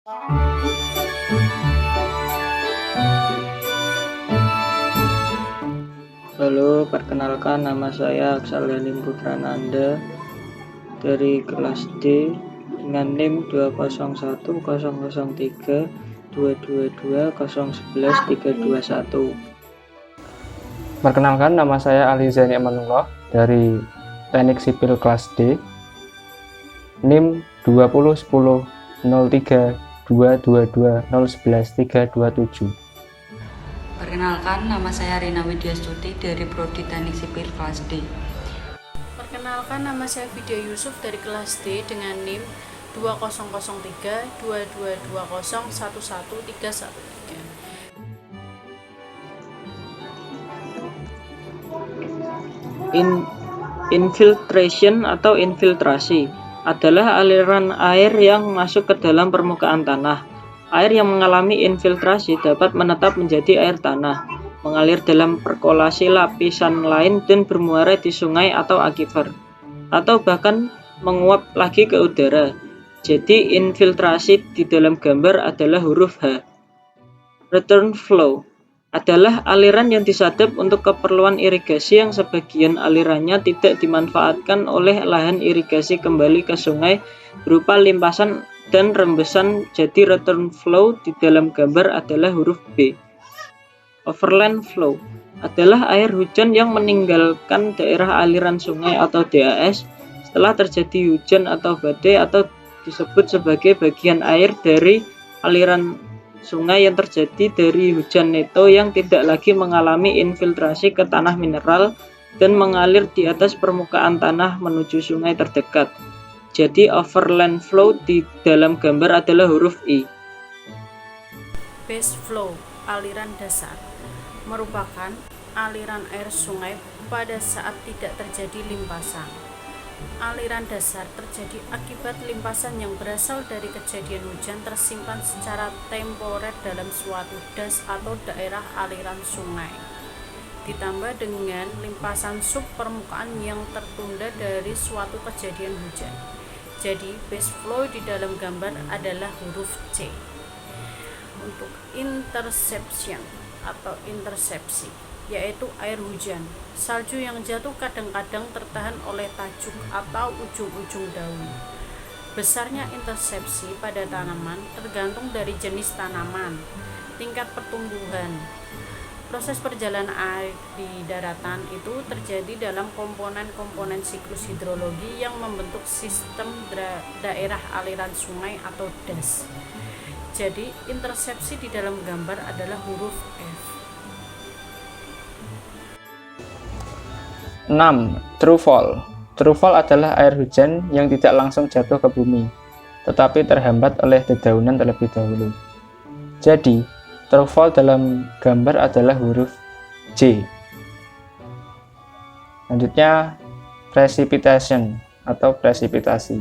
Halo, perkenalkan nama saya Aksal Yanin Putrananda dari kelas D dengan NIM 201003222011321. Perkenalkan, nama saya Ali Zaini Amanullah dari Teknik Sipil kelas D, NIM 201003222011327. Perkenalkan, nama saya Rina Widyastuti dari Prodi Teknik Sipil kelas D. Perkenalkan, nama saya Vidya Yusuf dari kelas D dengan NIM 20032220111313. Infiltration atau infiltrasi adalah aliran air yang masuk ke dalam permukaan tanah. Air yang mengalami infiltrasi dapat menetap menjadi air tanah, mengalir dalam perkolasi lapisan lain dan bermuara di sungai atau aquifer, atau bahkan menguap lagi ke udara. Jadi infiltrasi di dalam gambar adalah huruf H. Return flow adalah aliran yang disadap untuk keperluan irigasi yang sebagian alirannya tidak dimanfaatkan oleh lahan irigasi kembali ke sungai berupa limpasan dan rembesan. Jadi return flow di dalam gambar adalah huruf B. Overland flow adalah air hujan yang meninggalkan daerah aliran sungai atau DAS setelah terjadi hujan atau badai, atau disebut sebagai bagian air dari aliran sungai yang terjadi dari hujan neto yang tidak lagi mengalami infiltrasi ke tanah mineral dan mengalir di atas permukaan tanah menuju sungai terdekat. Jadi overland flow di dalam gambar adalah huruf I. Base flow, aliran dasar, merupakan aliran air sungai pada saat tidak terjadi limpasan. Aliran dasar terjadi akibat limpasan yang berasal dari kejadian hujan tersimpan secara temporer dalam suatu das atau daerah aliran sungai, ditambah dengan limpasan sub permukaan yang tertunda dari suatu kejadian hujan. Jadi base flow di dalam gambar adalah huruf C. Untuk interception atau intersepsi, yaitu air hujan, salju yang jatuh kadang-kadang tertahan oleh tajuk atau ujung-ujung daun. Besarnya intersepsi pada tanaman tergantung dari jenis tanaman, tingkat pertumbuhan. Proses perjalanan air di daratan itu terjadi dalam komponen-komponen siklus hidrologi yang membentuk sistem daerah aliran sungai atau das. Jadi intersepsi di dalam gambar adalah huruf F. 6. True fall. True fall adalah air hujan yang tidak langsung jatuh ke bumi, tetapi terhambat oleh dedaunan terlebih dahulu. Jadi true fall dalam gambar adalah huruf J. Selanjutnya, precipitation atau presipitasi.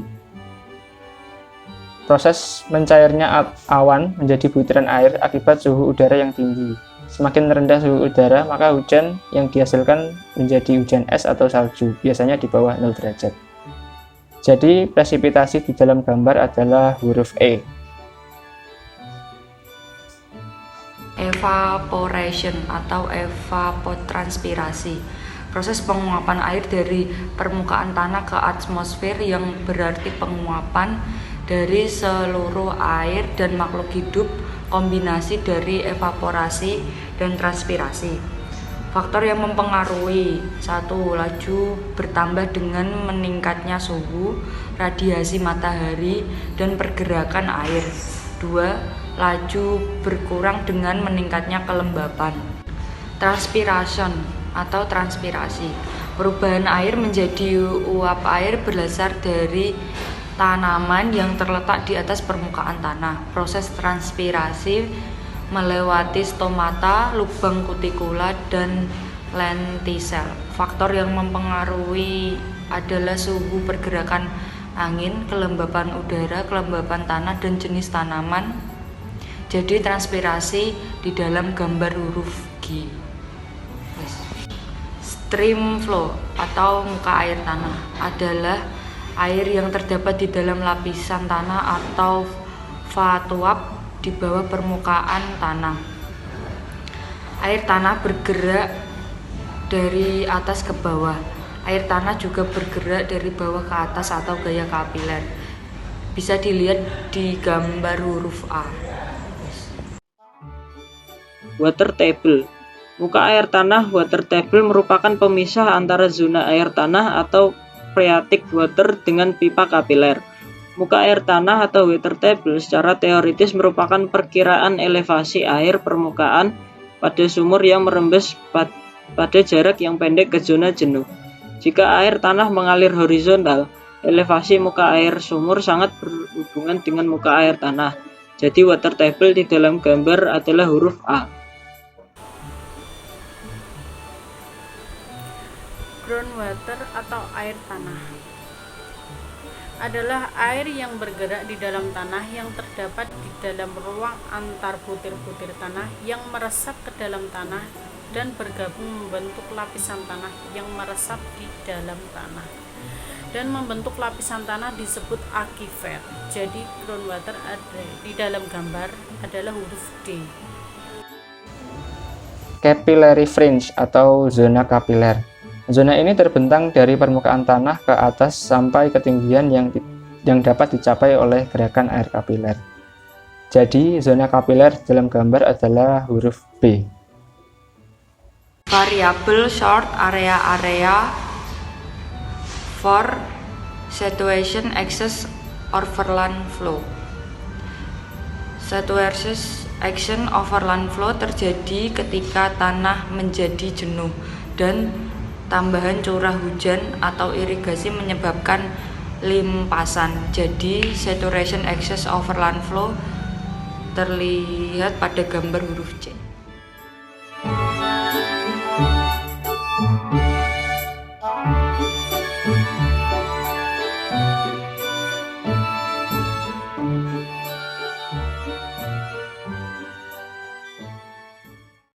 Proses mencairnya awan menjadi butiran air akibat suhu udara yang tinggi. Semakin rendah suhu udara, maka hujan yang dihasilkan menjadi hujan es atau salju, biasanya di bawah 0 derajat. Jadi, presipitasi di dalam gambar adalah huruf E. Evaporation atau evapotranspirasi, proses penguapan air dari permukaan tanah ke atmosfer yang berarti penguapan dari seluruh air dan makhluk hidup, kombinasi dari evaporasi dan transpirasi. Faktor yang mempengaruhi: 1. Laju bertambah dengan meningkatnya suhu, radiasi matahari, dan pergerakan air. 2. Laju berkurang dengan meningkatnya kelembapan. Transpiration atau transpirasi, perubahan air menjadi uap air berasal dari tanaman yang terletak di atas permukaan tanah. Proses transpirasi melewati stomata, lubang kutikula, dan lentisel. Faktor yang mempengaruhi adalah suhu, pergerakan angin, kelembapan udara, kelembapan tanah, dan jenis tanaman. Jadi transpirasi di dalam gambar huruf G. Stream flow atau muka air tanah adalah air yang terdapat di dalam lapisan tanah atau lava di bawah permukaan tanah. Air tanah bergerak dari atas ke bawah. Air tanah juga bergerak dari bawah ke atas atau gaya kapiler. Bisa dilihat di gambar huruf A. Water table. Muka air tanah water table merupakan pemisah antara zona air tanah atau phreatic water dengan pipa kapiler. Muka air tanah atau water table secara teoritis merupakan perkiraan elevasi air permukaan pada sumur yang merembes pada jarak yang pendek ke zona jenuh. Jika air tanah mengalir horizontal, elevasi muka air sumur sangat berhubungan dengan muka air tanah. Jadi water table di dalam gambar adalah huruf A. Groundwater atau air tanah adalah air yang bergerak di dalam tanah yang terdapat di dalam ruang antar butir-butir tanah yang meresap ke dalam tanah dan bergabung membentuk lapisan tanah yang meresap di dalam tanah. Dan membentuk lapisan tanah disebut aquifer. Jadi groundwater ada di dalam gambar adalah huruf D. Capillary fringe atau zona kapiler. Zona ini terbentang dari permukaan tanah ke atas sampai ketinggian yang dapat dicapai oleh gerakan air kapiler. Jadi, zona kapiler dalam gambar adalah huruf B. Variable short area for saturation excess overland flow. Saturation action overland flow terjadi ketika tanah menjadi jenuh dan tambahan curah hujan atau irigasi menyebabkan limpasan. Jadi saturation excess overland flow terlihat pada gambar huruf C.